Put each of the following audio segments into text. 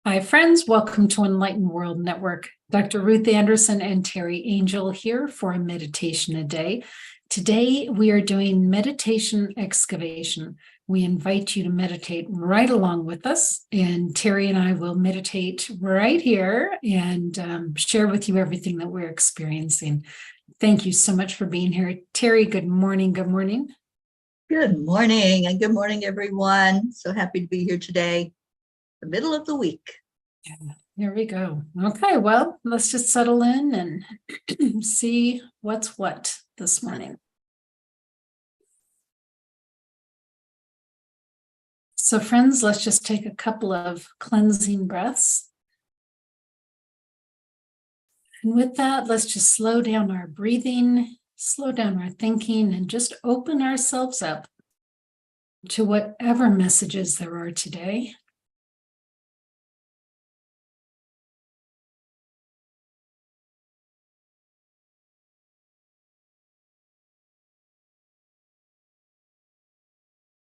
Hi, friends. Welcome to Enlightened World Network. Dr. Ruth Anderson and Teri Angel here for a meditation a day. Today, we are doing meditation excavation. We invite you to meditate right along with us, and Teri and I will meditate right here and share with you everything that we're experiencing. Thank you so much for being here. Teri, good morning. Good morning. Good morning, and good morning, everyone. So happy to be here today, the middle of the week. Yeah, here we go. Okay, well, let's just settle in and see what's what this morning. So, friends, let's just take a couple of cleansing breaths. And with that, let's just slow down our breathing, slow down our thinking, and just open ourselves up to whatever messages there are today.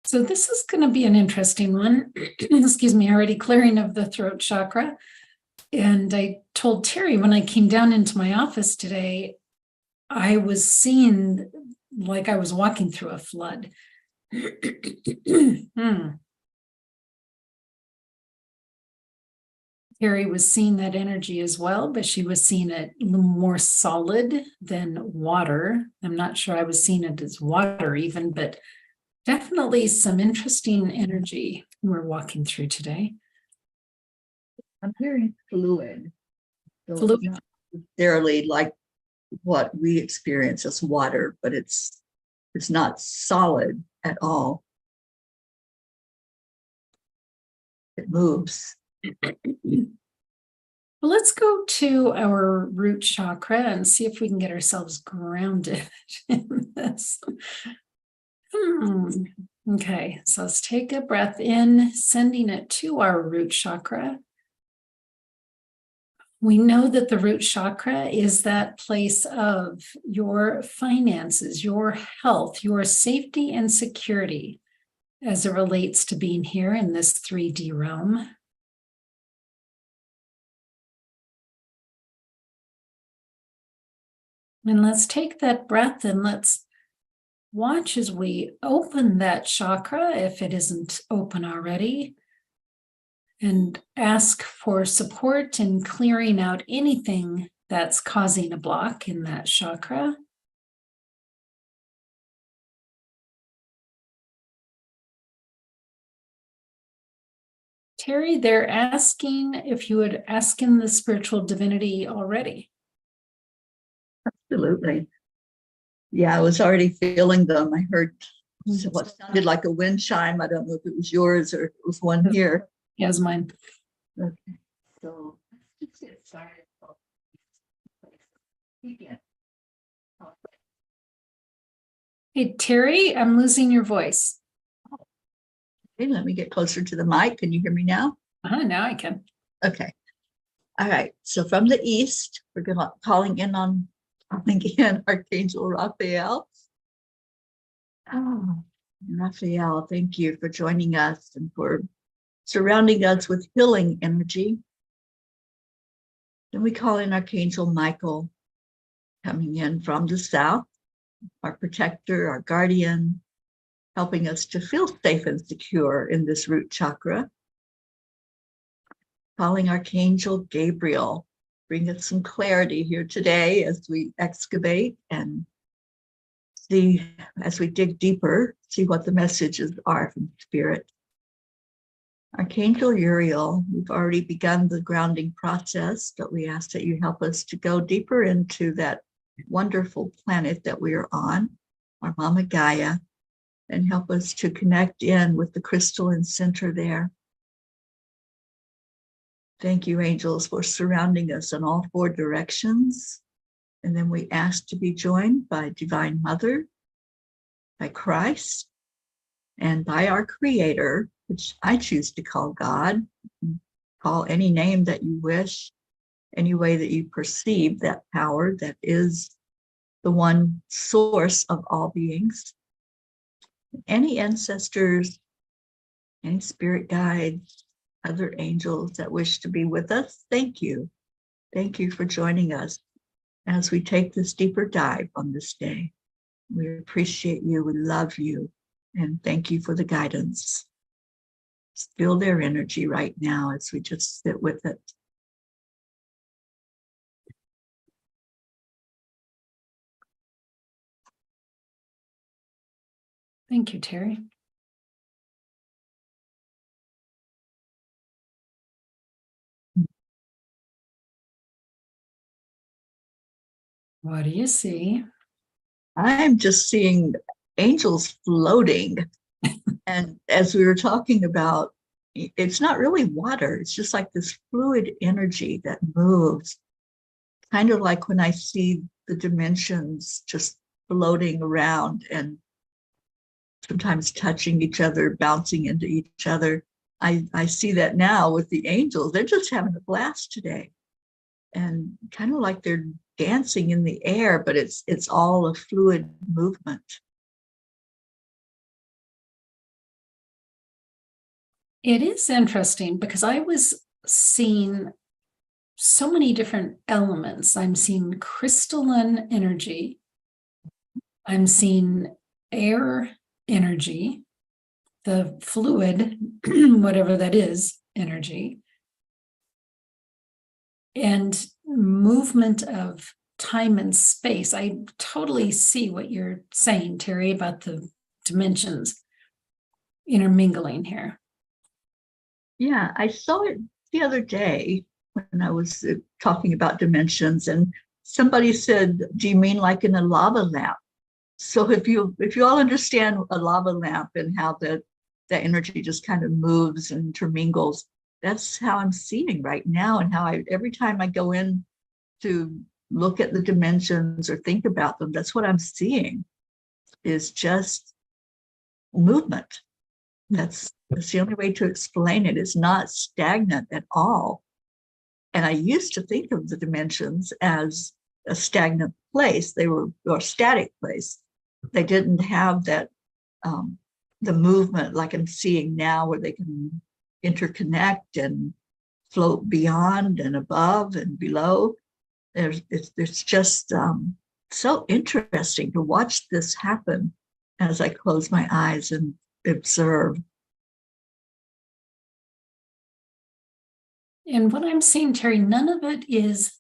So this is going to be an interesting one. Excuse me, already clearing of the throat chakra. And I told Teri when I came down into my office today, I was seeing like I was walking through a flood. Teri was seeing that energy as well, but she was seeing it a little more solid than water. I'm not sure I was seeing it as water even, but definitely some interesting energy we're walking through today. I'm hearing fluid. So Fluid. it's not necessarily like what we experience as water, but it's not solid at all. It moves. Well, let's go to our root chakra and see if we can get ourselves grounded in this. Okay, so let's take a breath in, sending it to our root chakra. We know that the root chakra is that place of your finances, your health, your safety and security as it relates to being here in this 3D realm. And let's take that breath and let's watch as we open that chakra, if it isn't open already, and ask for support in clearing out anything that's causing a block in that chakra. Teri, they're asking if you would ask in the spiritual divinity already. Absolutely. Yeah, I was already feeling them. I heard what sounded like a wind chime. I don't know if it was yours or it was one here. Yes, mine. Okay, so let's get started. Hey, Teri, I'm losing your voice. Okay, let me get closer to the mic. Can you hear me now? Now I can. Okay. All right. So from the east, we're calling in Archangel Raphael. Oh, Raphael, thank you for joining us and for surrounding us with healing energy. Then we call in Archangel Michael, coming in from the south, our protector, our guardian, helping us to feel safe and secure in this root chakra. Calling Archangel Gabriel, bring us some clarity here today as we excavate and see, as we dig deeper, see what the messages are from Spirit. Archangel Uriel, we've already begun the grounding process, but we ask that you help us to go deeper into that wonderful planet that we are on, our Mama Gaia, and help us to connect in with the crystalline center there. Thank you, angels, for surrounding us in all four directions. And then we ask to be joined by Divine Mother, by Christ, and by our Creator, which I choose to call God. Call any name that you wish, any way that you perceive that power that is the one source of all beings. Any ancestors, any spirit guides, other angels that wish to be with us, thank you. Thank you for joining us as we take this deeper dive on this day. We appreciate you, we love you, and thank you for the guidance. Feel their energy right now as we just sit with it. Thank you, Teri. What do you see? I'm just seeing angels floating. And as we were talking about, it's not really water, it's just like this fluid energy that moves, kind of like when I see the dimensions just floating around and sometimes touching each other, bouncing into each other. I see that now with the angels. They're just having a blast today. And kind of like they're dancing in the air, but it's all a fluid movement. It is interesting because I was seeing so many different elements. I'm seeing crystalline energy. I'm seeing air energy, the fluid, whatever that is, energy, and movement of time and space. I totally see what you're saying, Teri, about the dimensions intermingling here. Yeah, I saw it the other day when I was talking about dimensions, and somebody said, "Do you mean like in a lava lamp?" So if you all understand a lava lamp and how the energy just kind of moves and intermingles, that's how I'm seeing right now, and how every time I go in to look at the dimensions or think about them, that's what I'm seeing is just movement. That's the only way to explain it. It's not stagnant at all. And I used to think of the dimensions as a stagnant place. They were a static place. They didn't have that the movement like I'm seeing now, where they can interconnect and float beyond and above and below. It's just so interesting to watch this happen as I close my eyes and observe. And what I'm seeing, Teri, none of it is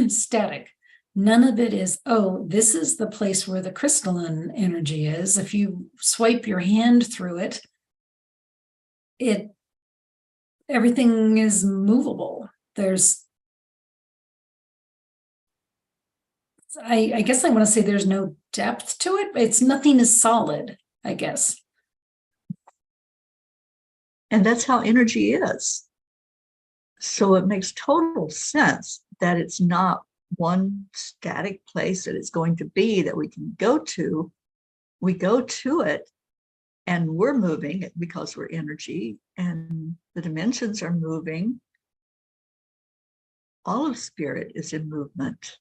static. None of it is, oh, this is the place where the crystalline energy is. If you swipe your hand through it, everything is movable. I guess I want to say there's no depth to it. It's nothing is solid, I guess. And that's how energy is. So it makes total sense that it's not one static place that it's going to be that we can go to. We go to it and we're moving because we're energy, and the dimensions are moving. All of spirit is in movement.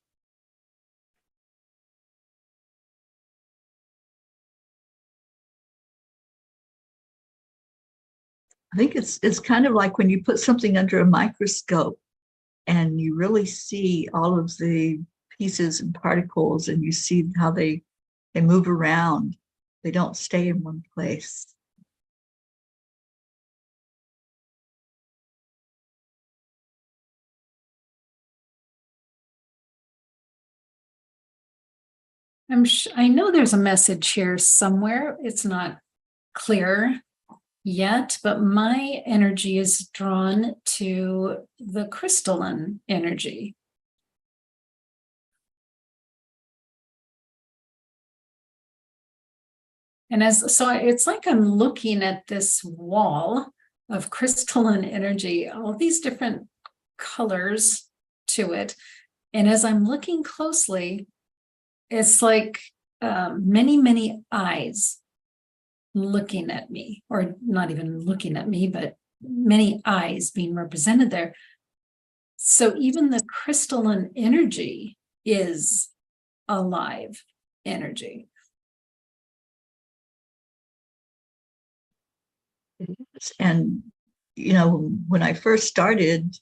I think it's kind of like when you put something under a microscope and you really see all of the pieces and particles, and you see how they move around. They don't stay in one place. I know there's a message here somewhere. It's not clear yet, but my energy is drawn to the crystalline energy. And it's like I'm looking at this wall of crystalline energy, all these different colors to it. And as I'm looking closely, it's like many, many eyes looking at me, or not even looking at me, but many eyes being represented there. So even the crystalline energy is alive energy. It is. And when I first started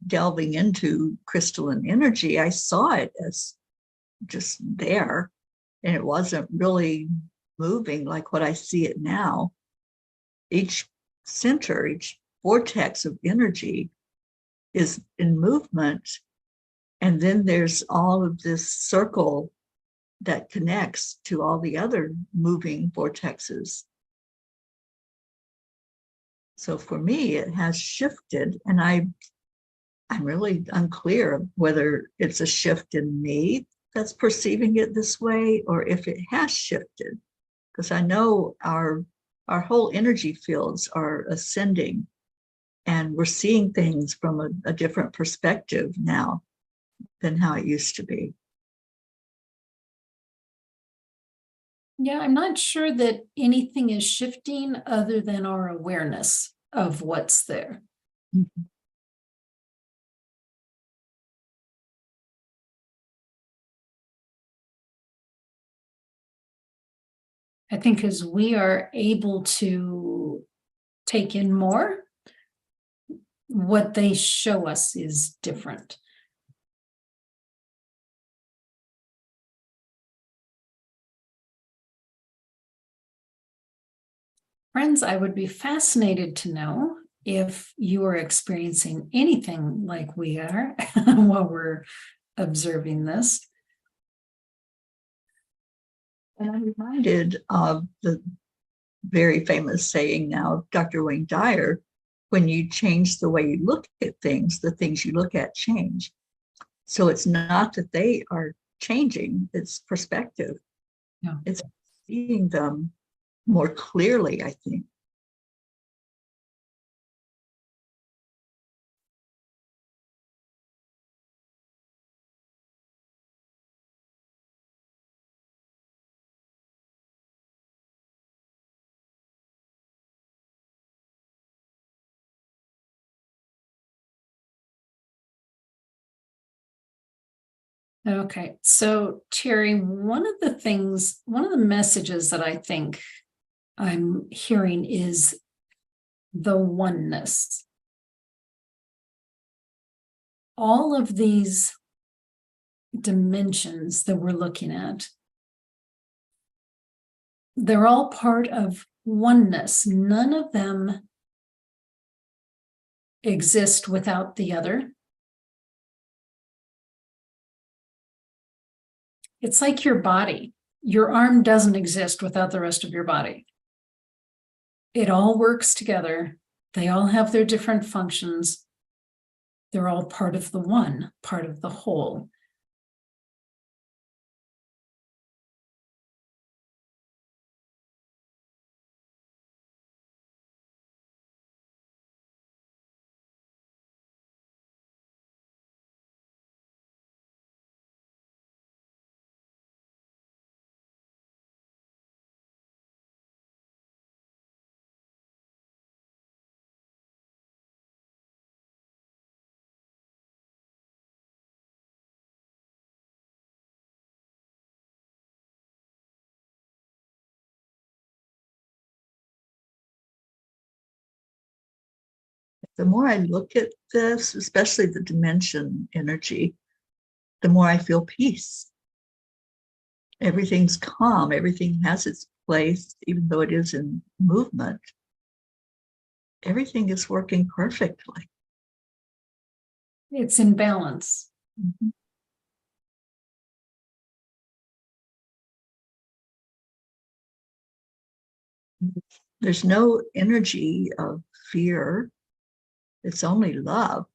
delving into crystalline energy, I saw it as just there, and it wasn't really moving like what I see it now. Each center, each vortex of energy is in movement. And then there's all of this circle that connects to all the other moving vortexes. So for me, it has shifted, and I'm really unclear whether it's a shift in me that's perceiving it this way, or if it has shifted, because I know our whole energy fields are ascending, and we're seeing things from a different perspective now than how it used to be. Yeah, I'm not sure that anything is shifting other than our awareness of what's there. Mm-hmm. I think as we are able to take in more, what they show us is different. Friends, I would be fascinated to know if you are experiencing anything like we are while we're observing this. And I'm reminded of the very famous saying now of Dr. Wayne Dyer: when you change the way you look at things, the things you look at change. So it's not that they are changing, it's perspective. Yeah. It's seeing them more clearly, I think. Okay, so Teri, one of the messages that I think I'm hearing is the oneness. All of these dimensions that we're looking at, they're all part of oneness. None of them exist without the other. It's like your body. Your arm doesn't exist without the rest of your body. It all works together. They all have their different functions. They're all part of the one, part of the whole. The more I look at this, especially the dimension energy, the more I feel peace. Everything's calm, everything has its place, even though it is in movement. Everything is working perfectly. It's in balance. Mm-hmm. There's no energy of fear. It's only love.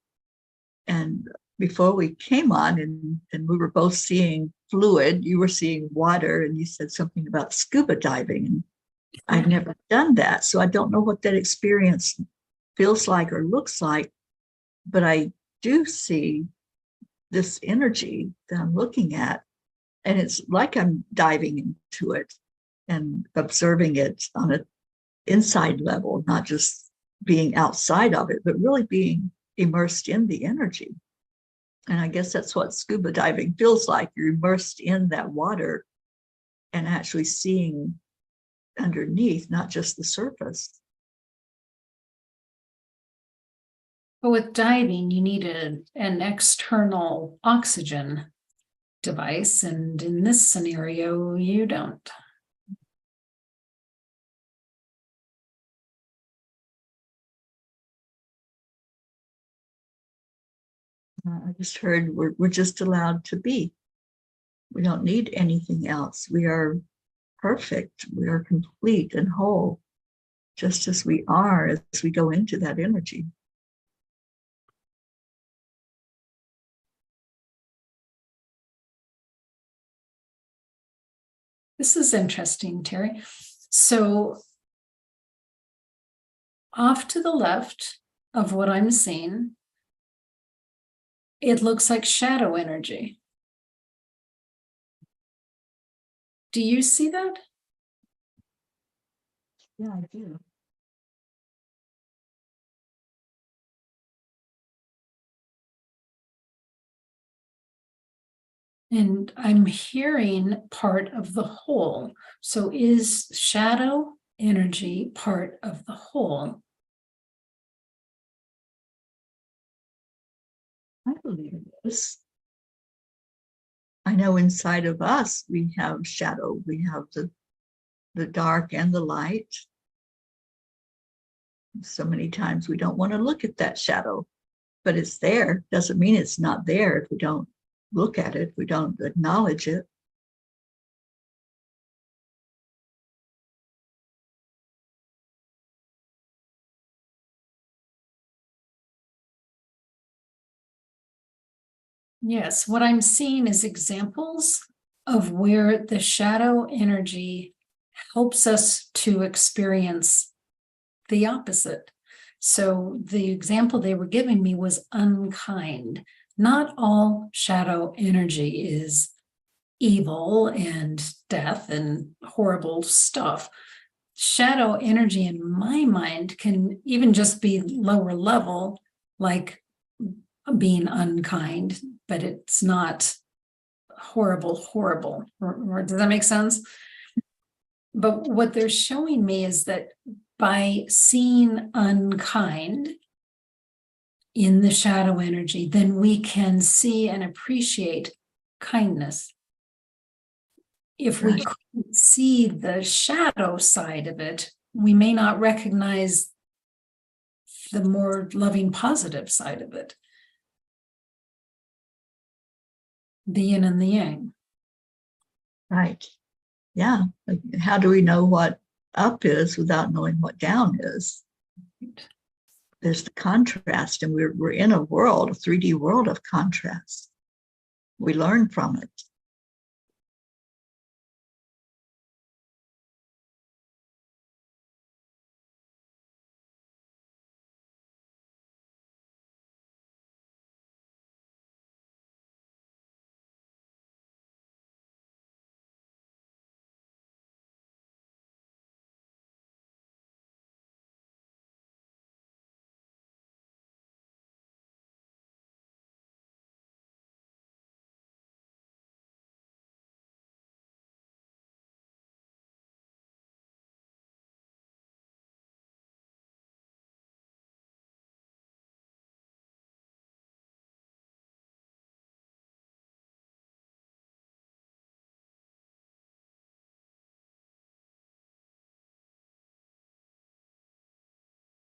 And before we came on, and we were both seeing fluid, you were seeing water, and you said something about scuba diving. And I've never done that, so I don't know what that experience feels like or looks like, but I do see this energy that I'm looking at, and it's like I'm diving into it and observing it on an inside level, not just being outside of it, but really being immersed in the energy. And I guess that's what scuba diving feels like. You're immersed in that water and actually seeing underneath, not just the surface. But with diving, you need an external oxygen device, and in this scenario, you don't. I just heard we're just allowed to be. We don't need anything else. We are perfect. We are complete and whole, just as we are as we go into that energy. This is interesting, Teri. So off to the left of what I'm seeing, it looks like shadow energy. Do you see that? Yeah, I do. And I'm hearing part of the whole. So is shadow energy part of the whole? I believe it is. I know inside of us we have shadow, we have the dark and the light. So many times we don't want to look at that shadow, but it's there. Doesn't mean it's not there if we don't look at it, we don't acknowledge it. Yes, what I'm seeing is examples of where the shadow energy helps us to experience the opposite. So the example they were giving me was unkind. Not all shadow energy is evil and death and horrible stuff. Shadow energy, in my mind, can even just be lower level, like being unkind, but it's not horrible. Or does that make sense? But what they're showing me is that by seeing unkind in the shadow energy, then we can see and appreciate kindness. If we couldn't see the shadow side of it, we may not recognize the more loving, positive side of it. The yin and the yang. Right. Yeah. Like, how do we know what up is without knowing what down is? Right. There's the contrast, and we're in a world, a 3D world of contrast. We learn from it.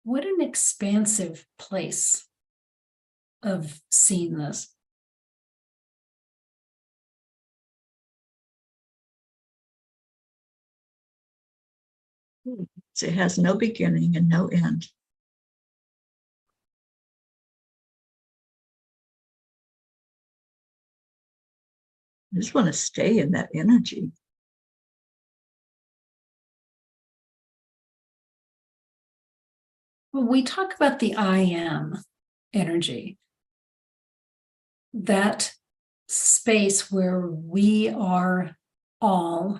What an expansive place of seeing this. It has no beginning and no end. I just want to stay in that energy. When we talk about the I am energy, that space where we are all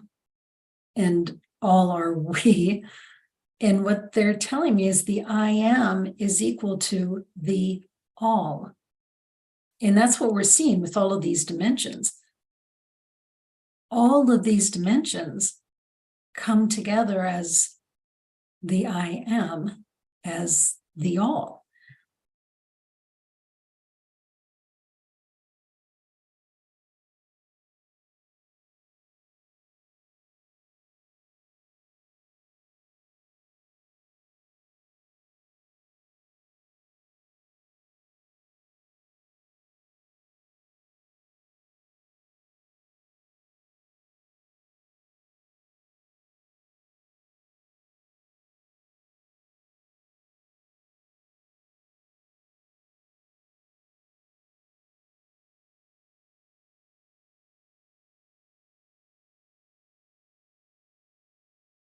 and all are we, and what they're telling me is the I am is equal to the all. And that's what we're seeing with all of these dimensions. All of these dimensions come together as the I am, as the all.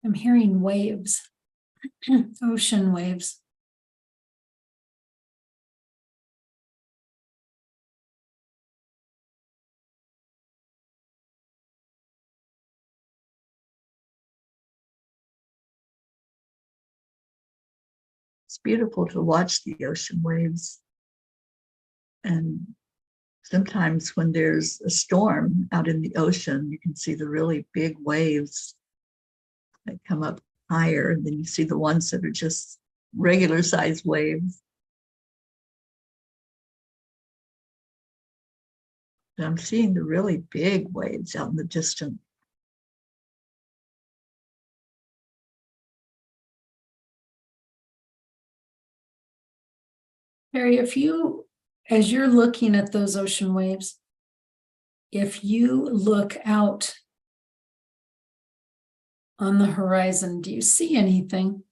I'm hearing waves, ocean waves. It's beautiful to watch the ocean waves. And sometimes when there's a storm out in the ocean, you can see the really big waves that come up higher, and then you see the ones that are just regular sized waves. But I'm seeing the really big waves out in the distance. Teri, as you're looking at those ocean waves, if you look out on the horizon, do you see anything?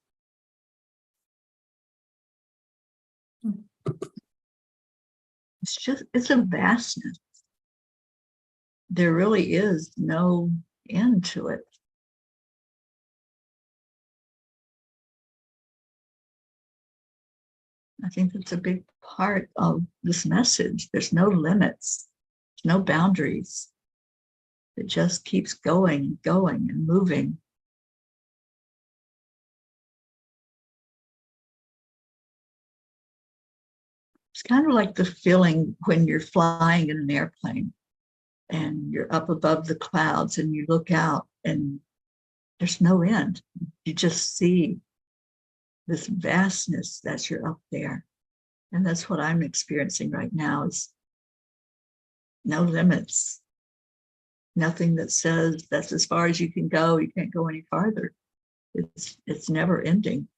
It's a vastness. There really is no end to it. I think that's a big part of this message. There's no limits, there's no boundaries. It just keeps going and going and moving. It's kind of like the feeling when you're flying in an airplane and you're up above the clouds and you look out and there's no end. You just see this vastness that you're up there. And that's what I'm experiencing right now, is no limits. Nothing that says that's as far as you can go. You can't go any farther. It's never ending.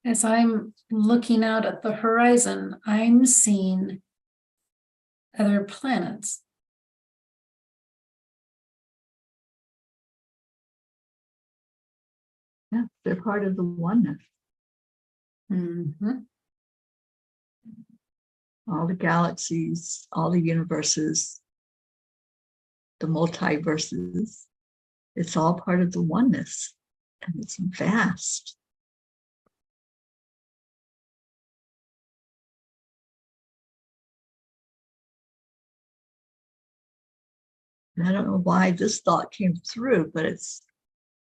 As I'm looking out at the horizon, I'm seeing other planets. Yeah, they're part of the oneness. Mm-hmm. All the galaxies, all the universes, the multiverses, it's all part of the oneness, and it's vast. And I don't know why this thought came through, but it's,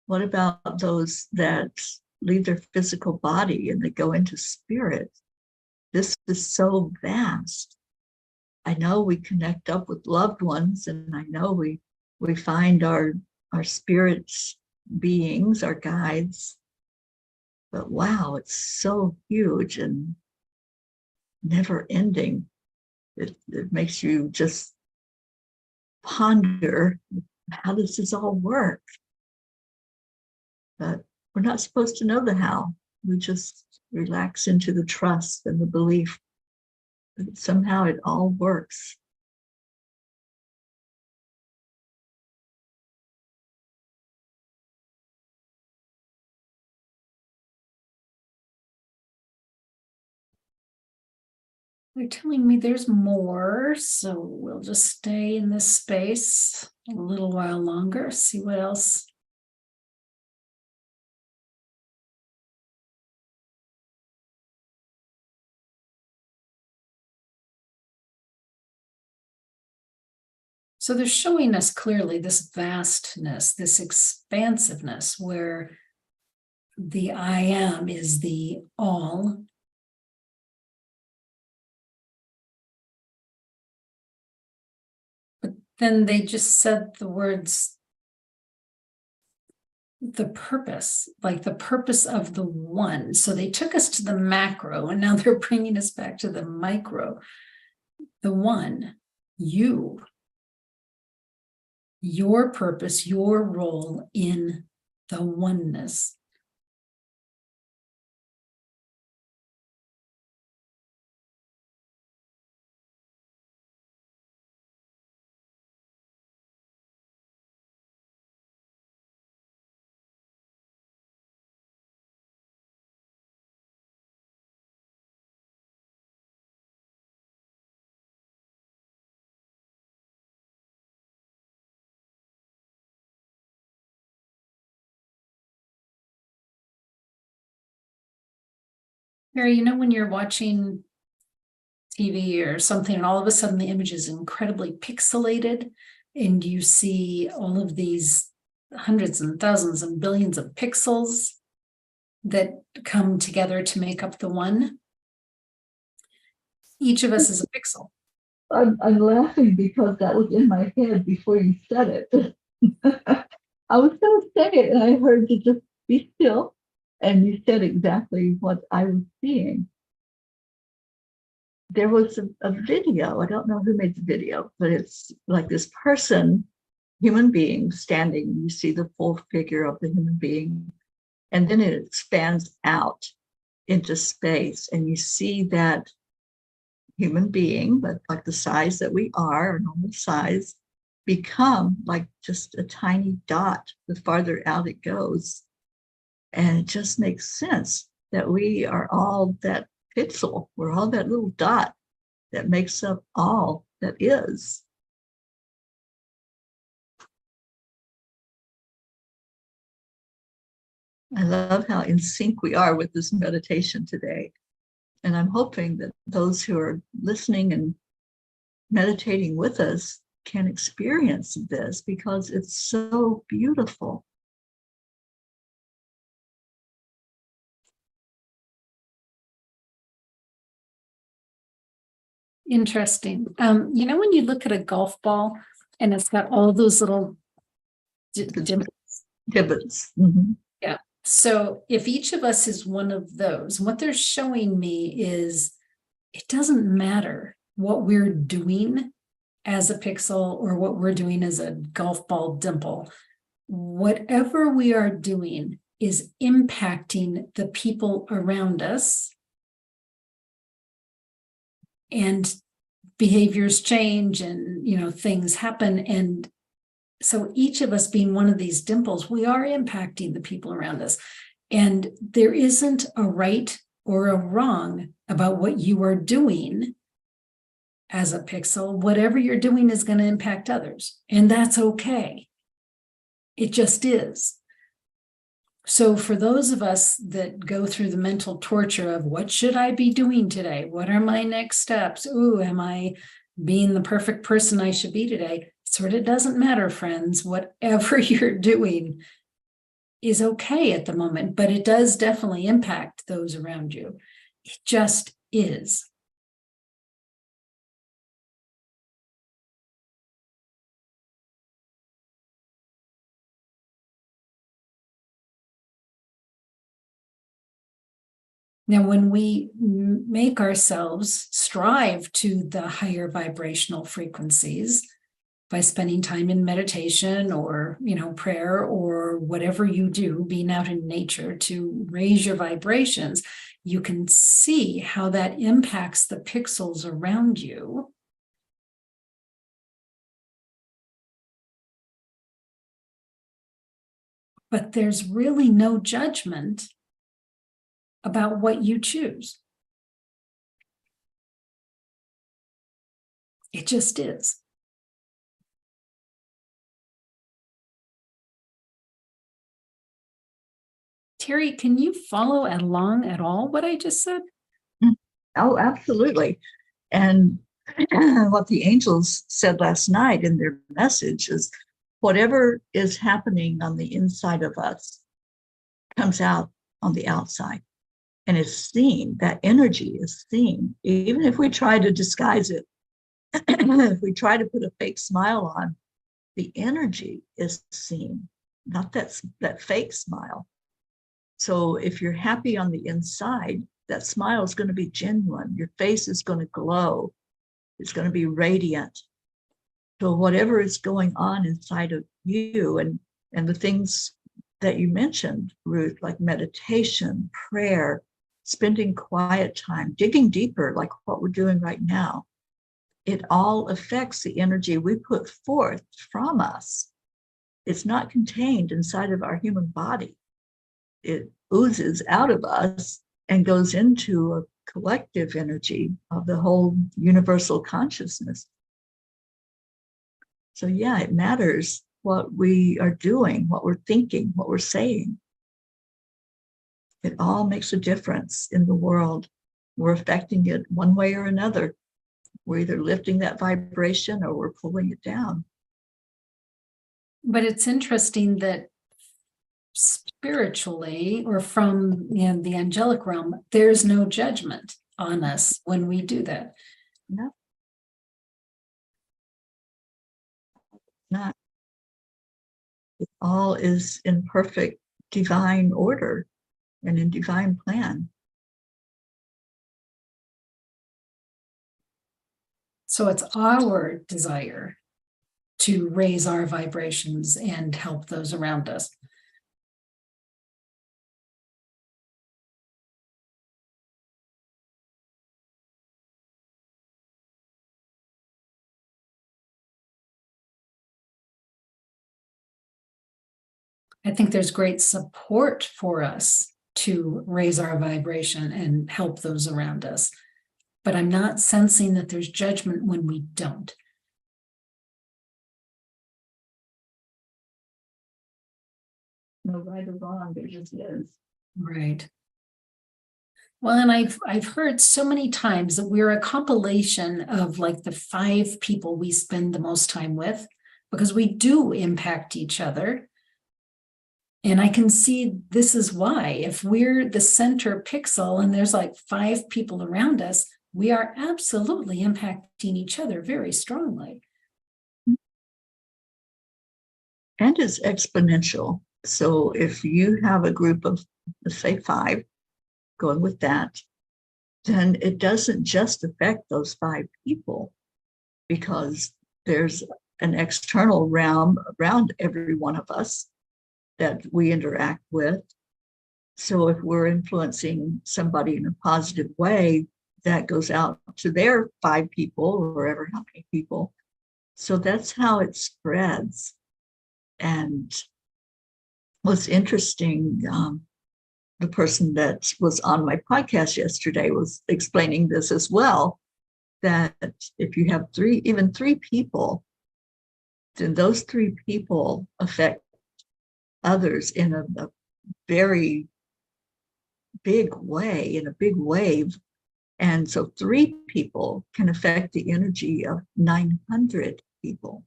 what about those that leave their physical body and they go into spirit? This is so vast. I know we connect up with loved ones, and I know we find our spirit beings, our guides. But wow, it's so huge and never ending. It makes you just ponder, how does this all work? But we're not supposed to know the how. We just relax into the trust and the belief that somehow it all works. They're telling me there's more, so we'll just stay in this space a little while longer, see what else. So they're showing us clearly this vastness, this expansiveness, where the I am is the all. But then they just said the words, the purpose, like the purpose of the one. So they took us to the macro, and now they're bringing us back to the micro. The one, you, your purpose, your role in the oneness. Teri, when you're watching TV or something, and all of a sudden the image is incredibly pixelated, and you see all of these hundreds and thousands and billions of pixels that come together to make up the one. Each of us is a pixel. I'm laughing because that was in my head before you said it. I was going to say it, and I heard you just be still, and you said exactly what I was seeing. There was a video, I don't know who made the video, but it's like this person, human being, standing. You see the full figure of the human being, and then it expands out into space, and you see that human being, but like the size that we are, a normal size, become like just a tiny dot the farther out it goes. And it just makes sense that we are all that pixel. We're all that little dot that makes up all that is. I love how in sync we are with this meditation today. And I'm hoping that those who are listening and meditating with us can experience this because it's so beautiful. Interesting. When you look at a golf ball and it's got all those little divots. Mm-hmm. Yeah. So if each of us is one of those, what they're showing me is it doesn't matter what we're doing as a pixel or what we're doing as a golf ball dimple. Whatever we are doing is impacting the people around us, and behaviors change, and things happen. And so each of us being one of these dimples, we are impacting the people around us. And there isn't a right or a wrong about what you are doing as a pixel. Whatever you're doing is going to impact others, and that's okay. It just is. So for those of us that go through the mental torture of what should I be doing today? What are my next steps? Ooh, am I being the perfect person I should be today? Sort of doesn't matter, friends. Whatever you're doing is okay at the moment, but it does definitely impact those around you. It just is. Now, when we make ourselves strive to the higher vibrational frequencies by spending time in meditation or, prayer or whatever you do, being out in nature to raise your vibrations, you can see how that impacts the pixels around you. But there's really no judgment about what you choose. It just is. Teri, can you follow along at all what I just said? Oh, absolutely. And what the angels said last night in their message is whatever is happening on the inside of us comes out on the outside. And it's seen, that energy is seen. Even if we try to disguise it, if we try to put a fake smile on, the energy is seen, not that fake smile. So if you're happy on the inside, that smile is going to be genuine. Your face is going to glow. It's going to be radiant. So whatever is going on inside of you and the things that you mentioned, Ruth, like meditation, prayer, spending quiet time, digging deeper, like what we're doing right now, it all affects the energy we put forth from us. It's not contained inside of our human body. It oozes out of us and goes into a collective energy of the whole universal consciousness. So yeah, it matters what we are doing, what we're thinking, what we're saying. It all makes a difference in the world. We're affecting it one way or another. We're either lifting that vibration or we're pulling it down. But it's interesting that spiritually, or from the angelic realm, there's no judgment on us when we do that. No, not. It all is in perfect divine order and in divine plan. So it's our desire to raise our vibrations and help those around us. I think there's great support for us to raise our vibration and help those around us. But I'm not sensing that there's judgment when we don't. No right or wrong, there just is. Right. Well, and I've heard so many times that we're a compilation of like the 5 people we spend the most time with, because we do impact each other. And I can see this is why. If we're the center pixel and there's like 5 people around us, we are absolutely impacting each other very strongly. And it's exponential. So if you have a group of, let's say 5, going with that, then it doesn't just affect those 5 people, because there's an external realm around every one of us that we interact with. So if we're influencing somebody in a positive way, that goes out to their 5 people, or ever how many people. So that's how it spreads. And what's interesting, the person that was on my podcast yesterday was explaining this as well, that if you have 3, even 3 people, then those 3 people affect others in a very big way, in a big wave. And so 3 people can affect the energy of 900 people.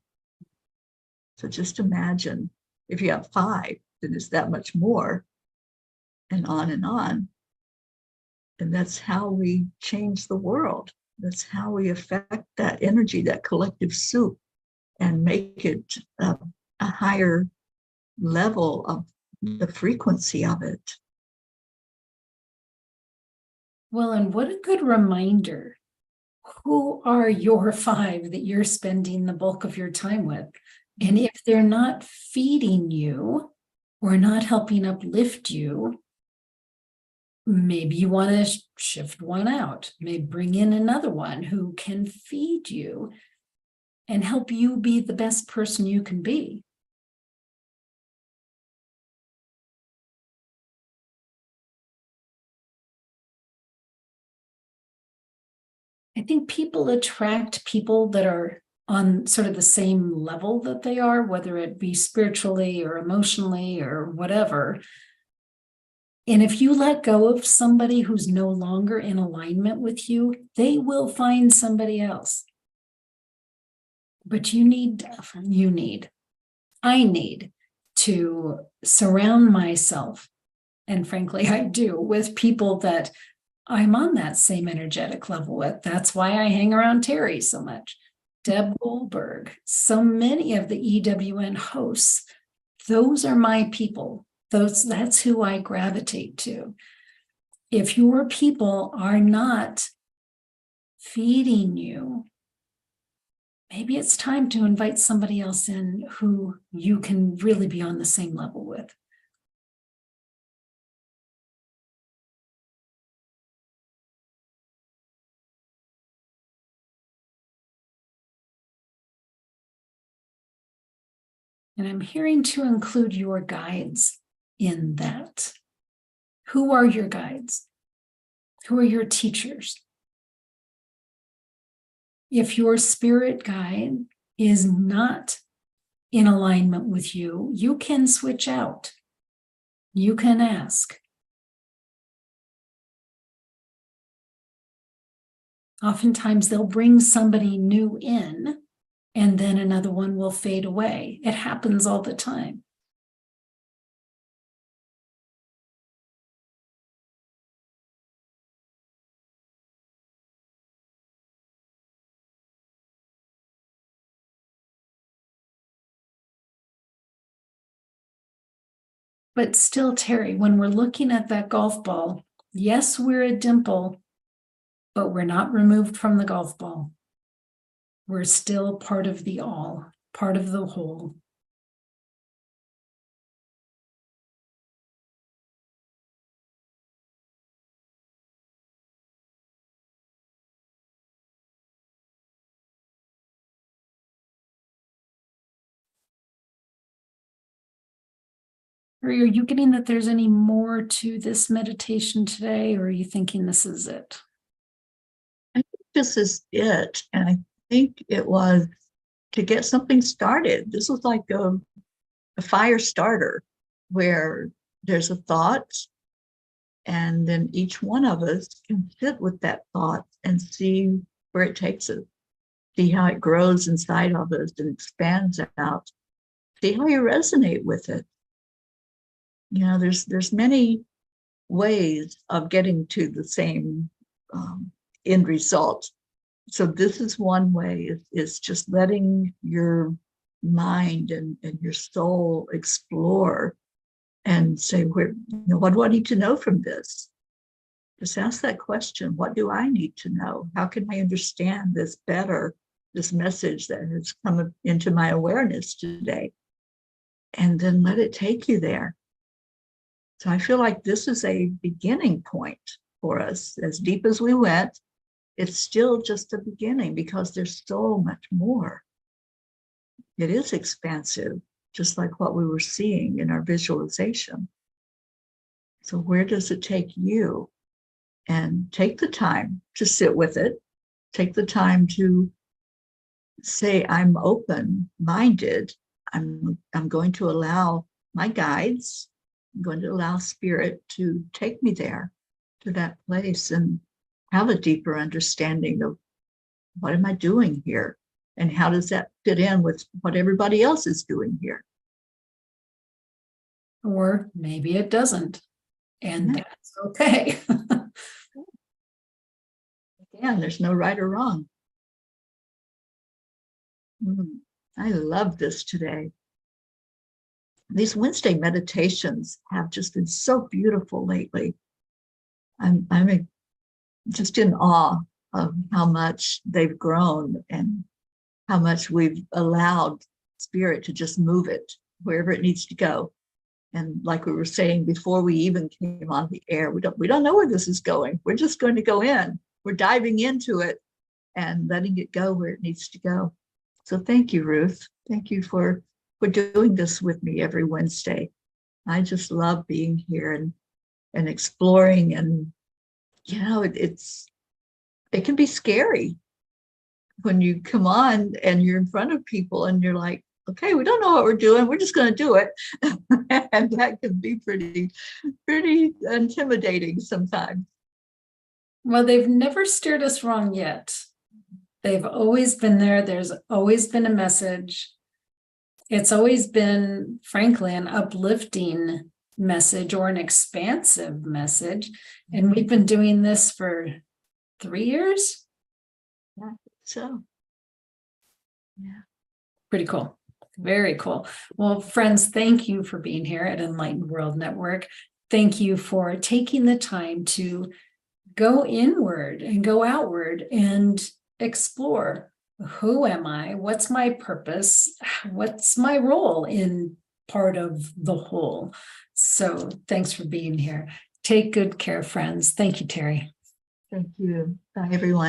So just imagine if you have 5, then it's that much more, and on and on. And that's how we change the world. That's how we affect that energy, that collective soup, and make it a higher level of the frequency of it. Well, and what a good reminder. Who are your 5 that you're spending the bulk of your time with? And if they're not feeding you or not helping uplift you, maybe you want to shift one out, maybe bring in another one who can feed you and help you be the best person you can be. I think people attract people that are on sort of the same level that they are, whether it be spiritually or emotionally or whatever. And if you let go of somebody who's no longer in alignment with you, they will find somebody else. But I need to surround myself, and frankly, I do, with people that I'm on that same energetic level with. That's why I hang around Teri so much. Deb Goldberg, so many of the EWN hosts, those are my people. That's who I gravitate to. If your people are not feeding you, maybe it's time to invite somebody else in who you can really be on the same level with. And I'm hearing to include your guides in that. Who are your guides? Who are your teachers? If your spirit guide is not in alignment with you, you can switch out. You can ask. Oftentimes they'll bring somebody new in, and then another one will fade away. It happens all the time. But still, Teri, when we're looking at that golf ball, yes, we're a dimple, but we're not removed from the golf ball. We're still part of the all, part of the whole. Are you getting that there's any more to this meditation today, or are you thinking this is it? I think this is it. And I think it was to get something started. This was like a fire starter where there's a thought, and then each one of us can sit with that thought and see where it takes us, see how it grows inside of us and expands out, see how you resonate with it. You know, there's many ways of getting to the same end result. So this is one way, is just letting your mind and your soul explore and say, where, what do I need to know from this? Just ask that question. What do I need to know? How can I understand this better, this message that has come into my awareness today? And then let it take you there. So I feel like this is a beginning point for us. As deep as we went, it's still just a beginning because there's so much more. It is expansive, just like what we were seeing in our visualization. So where does it take you? And take the time to sit with it. Take the time to say, I'm open-minded. I'm going to allow my guides, I'm going to allow spirit to take me there, to that place, and have a deeper understanding of what am I doing here? And how does that fit in with what everybody else is doing here? Or maybe it doesn't. And that's okay. Again, there's no right or wrong. I love this today. These Wednesday meditations have just been so beautiful lately. I'm just in awe of how much they've grown and how much we've allowed spirit to just move it wherever it needs to go. And like we were saying before we even came on the air, we don't know where this is going. We're just going to go in. We're diving into it and letting it go where it needs to go. So thank you, Ruth. Thank you for doing this with me every Wednesday. I just love being here and exploring. And it can be scary when you come on and you're in front of people and you're like, okay, we don't know what we're doing. We're just going to do it. And that can be pretty intimidating sometimes. Well, they've never steered us wrong yet. They've always been there. There's always been a message. It's always been, frankly, an uplifting message or an expansive message. And we've been doing this for 3 years. Yeah, so, yeah. Pretty cool. Very cool. Well, friends, thank you for being here at Enlightened World Network. Thank you for taking the time to go inward and go outward and explore. Who am I? What's my purpose? What's my role in part of the whole? So thanks for being here. Take good care, friends. Thank you, Teri. Thank you. Bye, everyone.